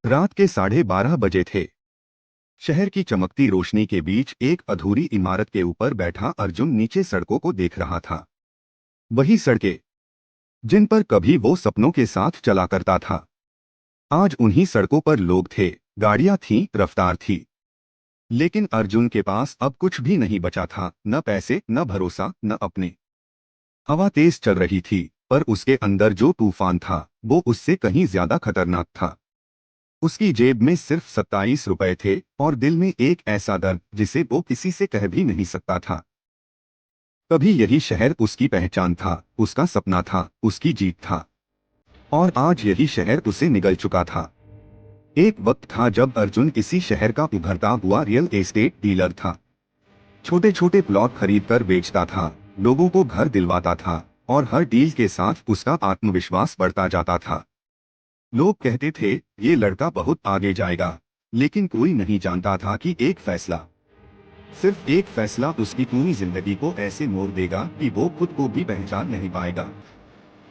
रात के 12:30 बजे थे। शहर की चमकती रोशनी के बीच एक अधूरी इमारत के ऊपर बैठा अर्जुन नीचे सड़कों को देख रहा था। वही सड़कें जिन पर कभी वो सपनों के साथ चला करता था, आज उन्हीं सड़कों पर लोग थे, गाड़ियां थीं, रफ्तार थी। लेकिन अर्जुन के पास अब कुछ भी नहीं बचा था, न पैसे, न भरोसा, न अपने। हवा तेज चल रही थी, पर उसके अंदर जो तूफान था वो उससे कहीं ज्यादा खतरनाक था। उसकी जेब में सिर्फ 27 रुपए थे और दिल में एक ऐसा दर्द जिसे वो किसी से कह भी नहीं सकता था। कभी यही शहर उसकी पहचान था, उसका सपना था, उसकी जीत था। और आज यही शहर उसे निगल चुका था। एक वक्त था जब अर्जुन इसी शहर का उभरता हुआ रियल एस्टेट डीलर था। छोटे छोटे प्लॉट खरीद कर बेचता था, लोगों को घर दिलवाता था, और हर डील के साथ उसका आत्मविश्वास बढ़ता जाता था। लोग कहते थे ये लड़का बहुत आगे जाएगा, लेकिन कोई नहीं जानता था कि एक फैसला, सिर्फ एक फैसला उसकी पूरी जिंदगी को ऐसे मोड़ देगा कि वो खुद को भी पहचान नहीं पाएगा।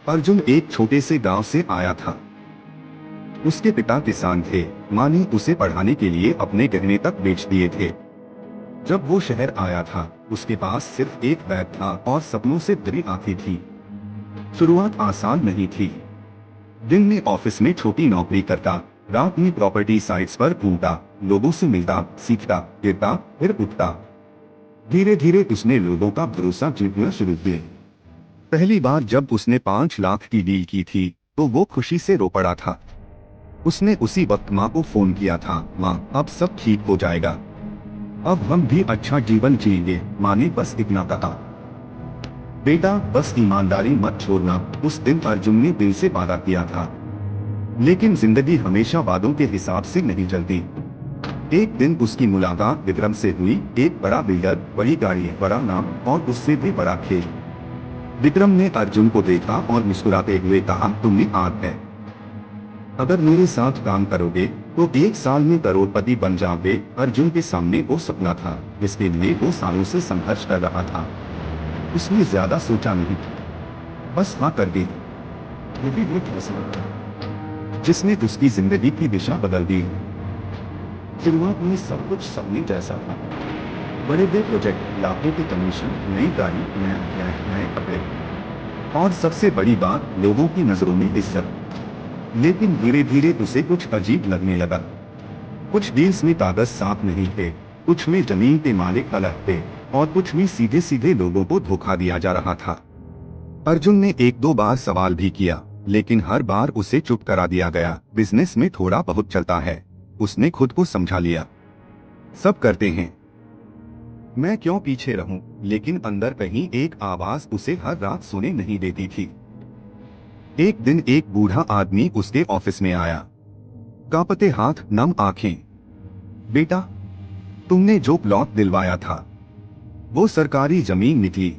अर्जुन एक छोटे से गांव से आया था। उसके पिता किसान थे, माँ ने उसे पढ़ाने के लिए अपने गहने तक बेच दिए थे। जब वो शहर आया था, उसके पास सिर्फ एक बैग था और सपनों से भरी आंखें थी। शुरुआत आसान नहीं थी। दिन में ऑफिस में छोटी नौकरी करता, रात में प्रॉपर्टी साइट्स पर घूमता, लोगों से मिलता, सीखता, गिरता, फिर उठता। धीरे धीरे उसने लोगों का भरोसा जीतना शुरू किया। पहली बार जब उसने 5 लाख की डील की थी, तो वो खुशी से रो पड़ा था। उसने उसी वक्त माँ को फोन किया था, माँ अब सब ठीक हो जाएगा, अब हम भी अच्छा जीवन जिएंगे। माँ ने बस इतना कहा, बेटा बस ईमानदारी मत छोड़ना। उस दिन अर्जुन ने दिल से वादा किया था, लेकिन जिंदगी हमेशा वादों के हिसाब से नहीं चलती। एक दिन उसकी मुलाकात विक्रम से हुई, एक बड़ा बिल्डर, बड़ी गाड़ी, बड़ा नाम और उससे भी बड़ा खेल। विक्रम ने अर्जुन को देखा और मुस्कुराते हुए कहा, तुम्हें आग है, अगर मेरे साथ काम करोगे तो 1 साल में करोड़पति बन जाओगे। अर्जुन के सामने वो सपना था जिसके लिए वो सालों से संघर्ष कर रहा था। उसने ज्यादा सोचा नहीं, बस हाँ कर दी। वो भी वो फैसला था जिसने उसकी जिंदगी की दिशा बदल दी। शुरुआत में सब कुछ सपने जैसा था, बड़े बड़े प्रोजेक्ट, लाखों के कमीशन, नई गाड़ी, नए कपड़े, और सबसे बड़ी बात, लोगों की नजरों में इज्जत। लेकिन धीरे धीरे उसे कुछ अजीब लगने लगा। कुछ डील्स में कागज साफ नहीं थे, कुछ में जमीन के मालिक अलग थे, और कुछ में सीधे सीधे लोगों को धोखा दिया जा रहा था। अर्जुन ने 1-2 बार सवाल भी किया, लेकिन हर बार उसे चुप करा दिया गया। बिजनेस में थोड़ा बहुत चलता है, उसने खुद को समझा लिया, सब करते हैं, मैं क्यों पीछे रहूं। लेकिन अंदर कहीं एक आवाज उसे हर रात सोने नहीं देती थी। एक दिन एक बूढ़ा आदमी उसके ऑफिस में आया, कांपते हाथ, नम आंखें। बेटा, तुमने जो प्लॉट दिलवाया था वो सरकारी जमीन निकली,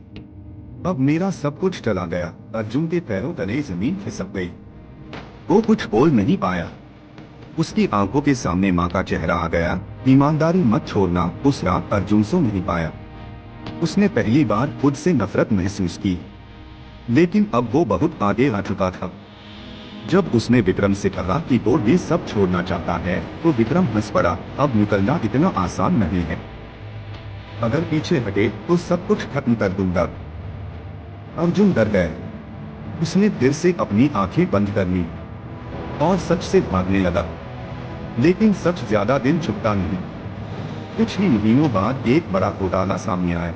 अब मेरा सब कुछ चला गया। अर्जुन के पैरों तले जमीन खिसक गई। वो कुछ बोल नहीं पाया। उसकी आंखों के सामने माँ का चेहरा आ गया, ईमानदारी मत छोड़ना। उस रात अर्जुन सो नहीं पाया। उसने पहली बार खुद से नफरत महसूस की, लेकिन अब वो बहुत आगे आ चुका था। जब उसने विक्रम से कहा कि वो ये सब छोड़ना चाहता है, तो विक्रम हंस पड़ा, अब निकलना इतना आसान नहीं है, अगर पीछे हटे तो सब कुछ खत्म कर दूंगा। अर्जुन डर गए। उसने फिर से अपनी आंखें बंद कर ली और सच से भागने लगा। लेकिन सच ज्यादा दिन छुपता नहीं। कुछ ही महीनों बाद एक बड़ा घोटाला सामने आया।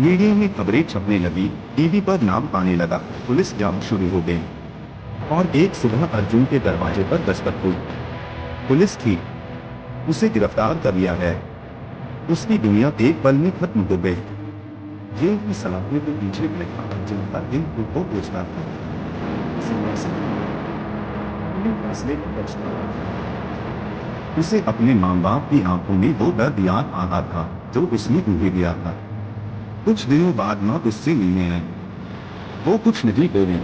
मीडिया में खबरें छपने लगी, टीवी पर नाम आने लगा, पुलिस जांच शुरू हो गई। और एक सुबह अर्जुन के दरवाजे पर दस्तक हुई। पुलिस थी, उसे गिरफ्तार कर लिया है। उसकी दुनिया एक पल में खत्म हो गई। जेल की सलाखों के पीछे बैठा अर्जुन का दिल खुद को पूछता था, फैसले को पछतावा। उसे अपने माँ बाप की आंखों में वो दर्द याद आ रहा था जो उसने उन्हें दिया था। कुछ दिनों बाद माँ उससे मिलने आई। वो कुछ नहीं बोली,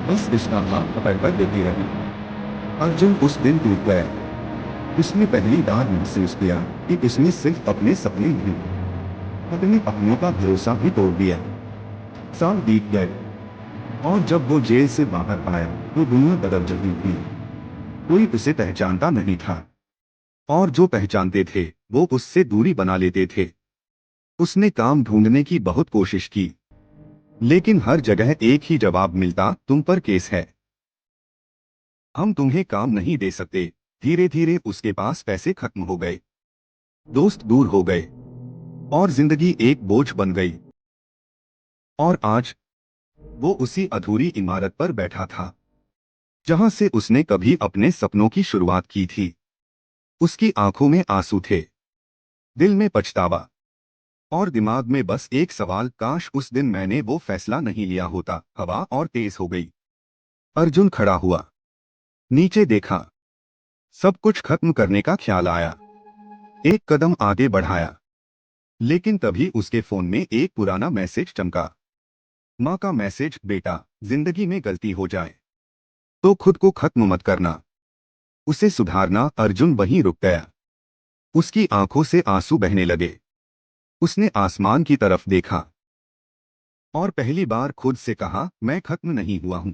बस इसका हाथ पकड़ कर देती रही। अर्जुन उस दिन टूट गया। उसने पहली बार महसूस किया कि उसने सिर्फ अपने सपने नहीं, अपने अपनों का भरोसा भी तोड़ दिया। साल बीत गए और जब वो जेल से बाहर आया तो दुनिया बदल चुकी थी। कोई उसे पहचानता नहीं था, और जो पहचानते थे वो उससे दूरी बना लेते थे। उसने काम ढूंढने की बहुत कोशिश की, लेकिन हर जगह एक ही जवाब मिलता, तुम पर केस है, हम तुम्हें काम नहीं दे सकते। धीरे धीरे उसके पास पैसे खत्म हो गए, दोस्त दूर हो गए, और जिंदगी एक बोझ बन गई। और आज वो उसी अधूरी इमारत पर बैठा था, जहां से उसने कभी अपने सपनों की शुरुआत की थी। उसकी आंखों में आंसू थे, दिल में पछतावा, और दिमाग में बस एक सवाल, काश उस दिन मैंने वो फैसला नहीं लिया होता। हवा और तेज हो गई। अर्जुन खड़ा हुआ, नीचे देखा, सब कुछ खत्म करने का ख्याल आया। एक कदम आगे बढ़ाया, लेकिन तभी उसके फोन में एक पुराना मैसेज चमका। माँ का मैसेज, बेटा, जिंदगी में गलती हो जाए तो खुद को खत्म मत करना, उसे सुधारना। अर्जुन वहीं रुक गया, उसकी आंखों से आंसू बहने लगे। उसने आसमान की तरफ देखा और पहली बार खुद से कहा, मैं खत्म नहीं हुआ हूं,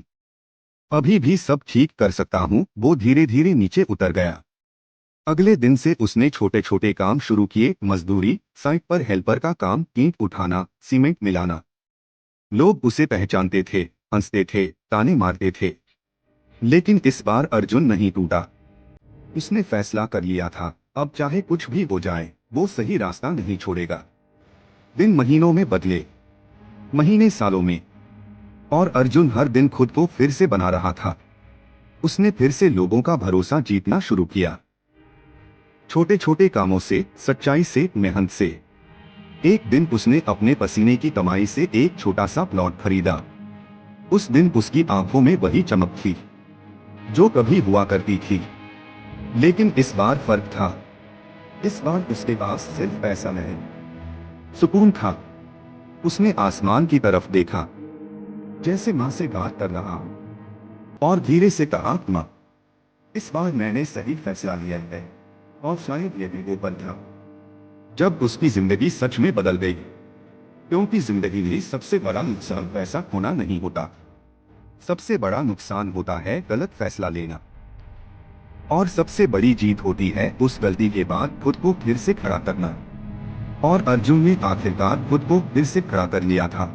अभी भी सब ठीक कर सकता हूं। वो धीरे धीरे नीचे उतर गया। अगले दिन से उसने छोटे छोटे काम शुरू किए, मजदूरी, साइट पर हेल्पर का काम, ईंट उठाना, सीमेंट मिलाना। लोग उसे पहचानते थे, हंसते थे, ताने मारते थे, लेकिन इस बार अर्जुन नहीं टूटा। उसने फैसला कर लिया था, अब चाहे कुछ भी हो जाए वो सही रास्ता नहीं छोड़ेगा। दिन महीनों में बदले, महीने सालों में, और अर्जुन हर दिन खुद को फिर से बना रहा था। उसने फिर से लोगों का भरोसा जीतना शुरू किया, छोटे छोटे कामों से, सच्चाई से, मेहनत से। एक दिन उसने अपने पसीने की कमाई से एक छोटा सा प्लॉट खरीदा। उस दिन उसकी आंखों में वही चमक थी जो कभी हुआ करती थी, लेकिन इस बार फर्क था। इस बार उसके पास सिर्फ पैसा नहीं, सुकून था। उसने आसमान की तरफ देखा, जैसे माँ से बात कर रहा हूं, और धीरे से कहा, माँ, इस बार मैंने सही फैसला लिया है, और शायद ये भी वो पल था जब उसकी जिंदगी सच में बदल गई। क्योंकि जिंदगी में सबसे बड़ा नुकसान पैसा खोना नहीं होता, सबसे बड़ा नुकसान होता है गलत फैसला लेना, और सबसे बड़ी जीत होती है उस गलती के बाद खुद को फिर से खड़ा करना। और अर्जुन ने आखिरकार खुद को फिर से खड़ा कर लिया था।